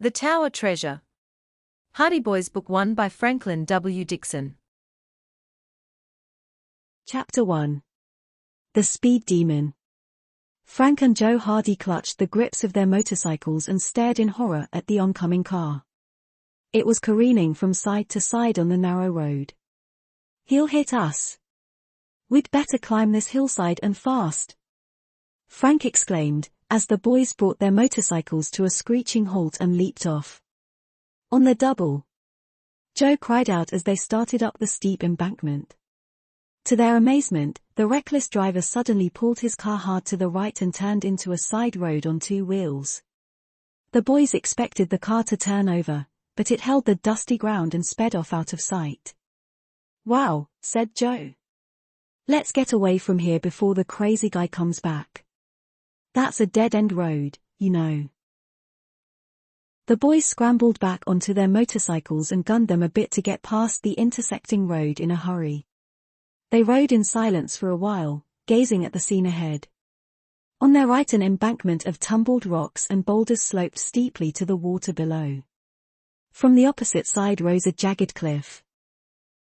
The Tower Treasure. Hardy Boys Book 1 by Franklin W. Dixon. Chapter 1. The Speed Demon. Frank and Joe Hardy clutched the grips of their motorcycles and stared in horror at the oncoming car. It was careening from side to side on the narrow road. "He'll hit us. We'd better climb this hillside and fast," Frank exclaimed, as the boys brought their motorcycles to a screeching halt and leaped off. "On the double," Joe cried out as they started up the steep embankment. To their amazement, the reckless driver suddenly pulled his car hard to the right and turned into a side road on two wheels. The boys expected the car to turn over, but it held the dusty ground and sped off out of sight. "Wow," said Joe. "Let's get away from here before the crazy guy comes back. That's a dead-end road, you know." The boys scrambled back onto their motorcycles and gunned them a bit to get past the intersecting road in a hurry. They rode in silence for a while, gazing at the scene ahead. On their right, an embankment of tumbled rocks and boulders sloped steeply to the water below. From the opposite side rose a jagged cliff.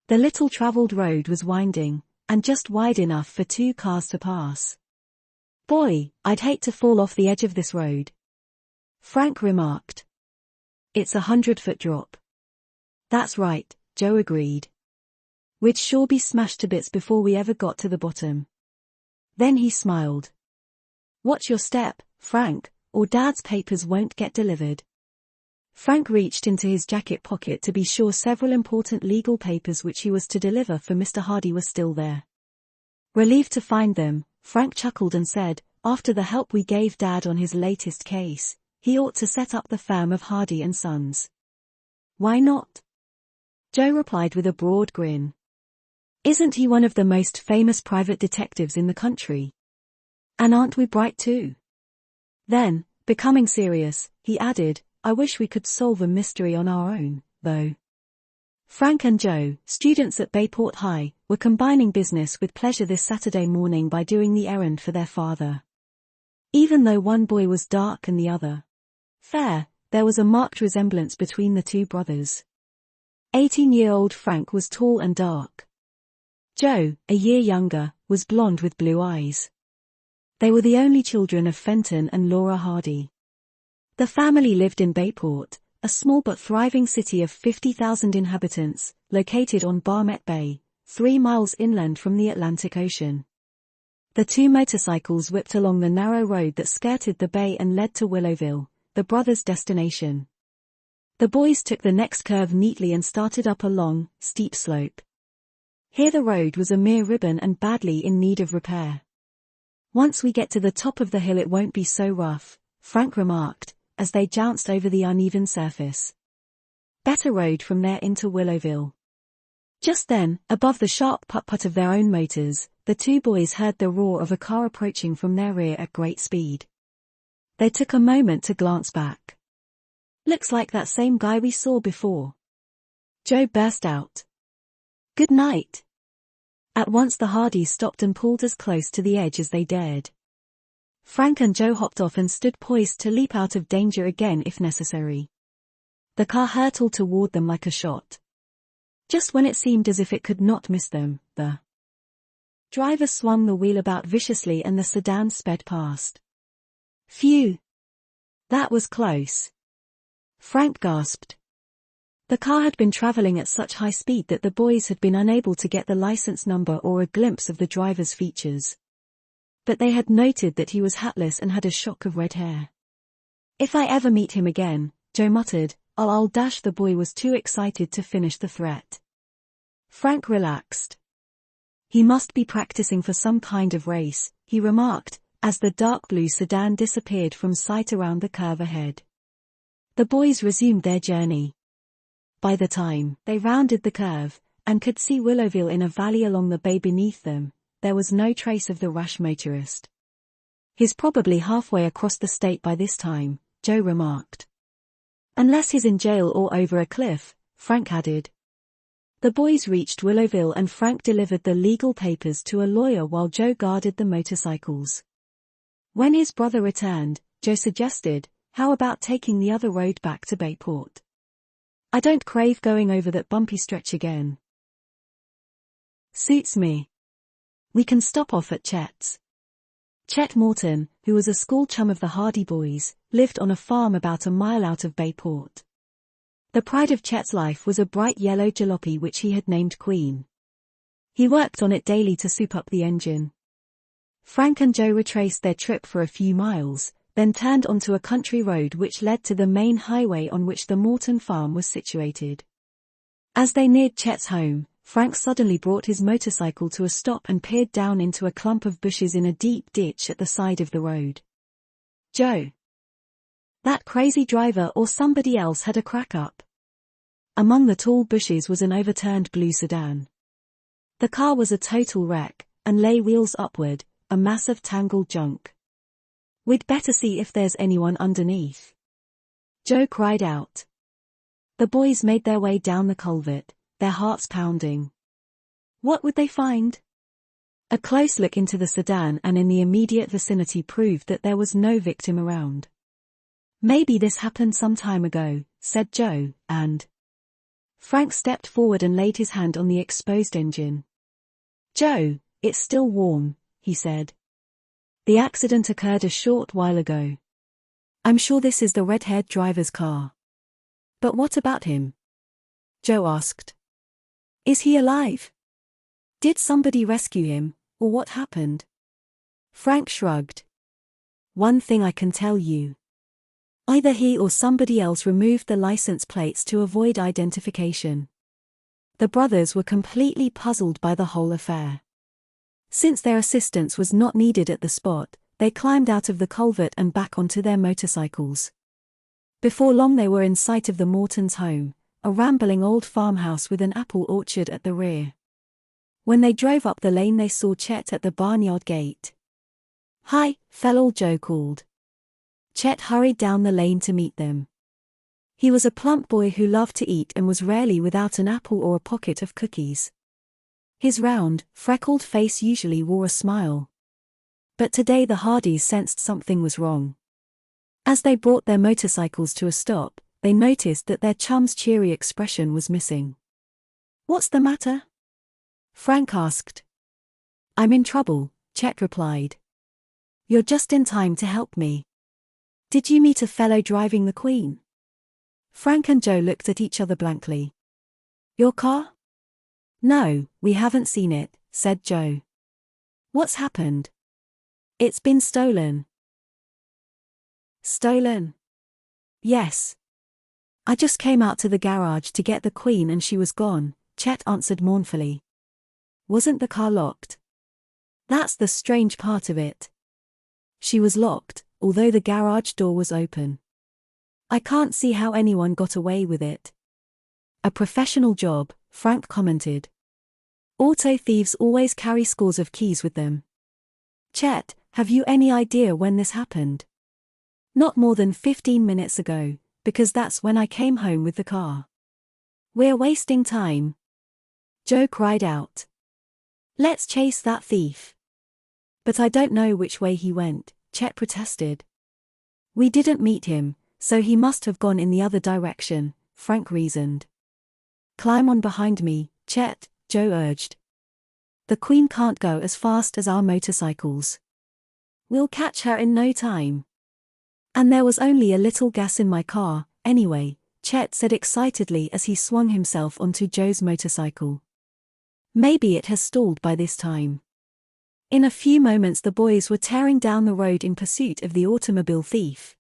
The little-traveled road was winding, and just wide enough for two cars to pass. "Boy, I'd hate to fall off the edge of this road," Frank remarked. "It's a 100-foot drop." "That's right," Joe agreed. "We'd sure be smashed to bits before we ever got to the bottom." Then he smiled. "Watch your step, Frank, or Dad's papers won't get delivered." Frank reached into his jacket pocket to be sure several important legal papers which he was to deliver for Mr. Hardy were still there. Relieved to find them, Frank chuckled and said, "After the help we gave Dad on his latest case, he ought to set up the firm of Hardy and Sons." "Why not?" Joe replied with a broad grin. "Isn't he one of the most famous private detectives in the country? And aren't we bright too?" Then, becoming serious, he added, "I wish we could solve a mystery on our own, though." Frank and Joe, students at Bayport High, were combining business with pleasure this Saturday morning by doing the errand for their father. Even though one boy was dark and the other fair, there was a marked resemblance between the two brothers. 18-year-old Frank was tall and dark. Joe, a year younger, was blonde with blue eyes. They were the only children of Fenton and Laura Hardy. The family lived in Bayport, a small but thriving city of 50,000 inhabitants, located on Barmet Bay, 3 miles inland from the Atlantic Ocean. The two motorcycles whipped along the narrow road that skirted the bay and led to Willowville, the brothers' destination. The boys took the next curve neatly and started up a long, steep slope. Here the road was a mere ribbon and badly in need of repair. "Once we get to the top of the hill it won't be so rough," Frank remarked, as they jounced over the uneven surface. "Better road from there into Willowville." Just then, above the sharp putt-putt of their own motors, the two boys heard the roar of a car approaching from their rear at great speed. They took a moment to glance back. "Looks like that same guy we saw before," Joe burst out. "Good night." At once the Hardys stopped and pulled as close to the edge as they dared. Frank and Joe hopped off and stood poised to leap out of danger again if necessary. The car hurtled toward them like a shot. Just when it seemed as if it could not miss them, the driver swung the wheel about viciously and the sedan sped past. "Phew! That was close," Frank gasped. The car had been traveling at such high speed that the boys had been unable to get the license number or a glimpse of the driver's features. But they had noted that he was hatless and had a shock of red hair. "If I ever meet him again," Joe muttered, I'll dash." The boy was too excited to finish the threat. Frank relaxed. "He must be practicing for some kind of race," he remarked, as the dark blue sedan disappeared from sight around the curve ahead. The boys resumed their journey. By the time they rounded the curve, and could see Willowville in a valley along the bay beneath them, there was no trace of the rash motorist. "He's probably halfway across the state by this time," Joe remarked. "Unless he's in jail or over a cliff," Frank added. The boys reached Willowville and Frank delivered the legal papers to a lawyer while Joe guarded the motorcycles. When his brother returned, Joe suggested, how about taking the other road back to Bayport? I don't crave going over that bumpy stretch again. Suits me. We can stop off at Chet's. Chet Morton, who was a school chum of the Hardy boys, lived on a farm about a mile out of Bayport. The pride of Chet's life was a bright yellow jalopy which he had named Queen. He worked on it daily to soup up the engine. Frank and Joe retraced their trip for a few miles, then turned onto a country road which led to the main highway on which the Morton farm was situated. As they neared Chet's home, Frank suddenly brought his motorcycle to a stop and peered down into a clump of bushes in a deep ditch at the side of the road. Joe. That crazy driver or somebody else had a crack up. Among the tall bushes was an overturned blue sedan. The car was a total wreck, and lay wheels upward, a mass of tangled junk. We'd better see if there's anyone underneath. Joe cried out. The boys made their way down the culvert, their hearts pounding. What would they find? A close look into the sedan and in the immediate vicinity proved that there was no victim around. Maybe this happened some time ago, said Joe, and Frank stepped forward and laid his hand on the exposed engine. Joe, it's still warm, he said. The accident occurred a short while ago. I'm sure this is the red-haired driver's car. But what about him? Joe asked. Is he alive? Did somebody rescue him, or what happened? Frank shrugged. One thing I can tell you. Either he or somebody else removed the license plates to avoid identification. The brothers were completely puzzled by the whole affair. Since their assistance was not needed at the spot, they climbed out of the culvert and back onto their motorcycles. Before long they were in sight of the Mortons' home, a rambling old farmhouse with an apple orchard at the rear. When they drove up the lane they saw Chet at the barnyard gate. Hi, fellow, Joe called. Chet hurried down the lane to meet them. He was a plump boy who loved to eat and was rarely without an apple or a pocket of cookies. His round, freckled face usually wore a smile. But today the Hardys sensed something was wrong. As they brought their motorcycles to a stop, they noticed that their chum's cheery expression was missing. What's the matter? Frank asked. I'm in trouble, Chet replied. You're just in time to help me. Did you meet a fellow driving the Queen? Frank and Joe looked at each other blankly. Your car? No, we haven't seen it, said Joe. What's happened? It's been stolen. Stolen? Yes. I just came out to the garage to get the Queen and she was gone, Chet answered mournfully. Wasn't the car locked? That's the strange part of it. She was locked, although the garage door was open. I can't see how anyone got away with it. A professional job, Frank commented. Auto thieves always carry scores of keys with them. Chet, have you any idea when this happened? Not more than 15 minutes ago, because that's when I came home with the car. We're wasting time. Joe cried out. Let's chase that thief. But I don't know which way he went, Chet protested. We didn't meet him, so he must have gone in the other direction, Frank reasoned. Climb on behind me, Chet, Joe urged. The Queen can't go as fast as our motorcycles. We'll catch her in no time. And there was only a little gas in my car, anyway, Chet said excitedly as he swung himself onto Joe's motorcycle. Maybe it has stalled by this time. In a few moments the boys were tearing down the road in pursuit of the automobile thief.